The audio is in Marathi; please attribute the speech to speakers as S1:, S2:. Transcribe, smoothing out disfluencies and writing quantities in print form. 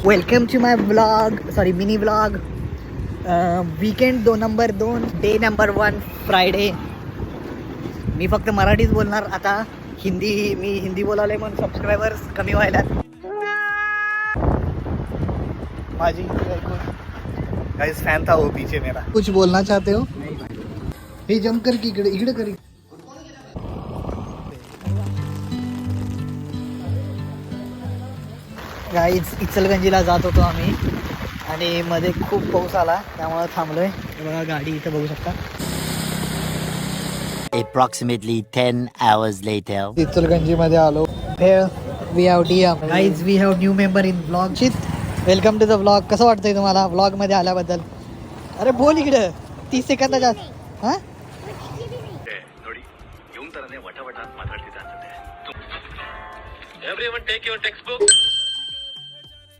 S1: Welcome to my blog, sorry mini blog. Weekend number 2, day number 1, Friday. मी फक्त मराठीच बोलणार आता. मी हिंदी बोलायला म्हणून सबस्क्रायबर्स कमी व्हायला. माझी गाइस फैन था वो पीछे मेरा. कुछ बोलना चाहते हो? हे जंप कर की इकडे कर. गाईज इचलगंजीला जात होतो आम्ही आणि मध्ये खूप पाऊस आला त्यामुळे थांबलोय. बघा गाडी इथं बघू शकता.
S2: Approximately 10 hours later.
S1: इचलगंजी मध्ये आलो. We have DM. Guys we have new member in blog. Welcome to the blog. कसं वाटतंय तुम्हाला ब्लॉग मध्ये आल्याबद्दल? अरे बोल इकडे 30 सेकंदाच्या. हां
S3: Everyone take your textbook.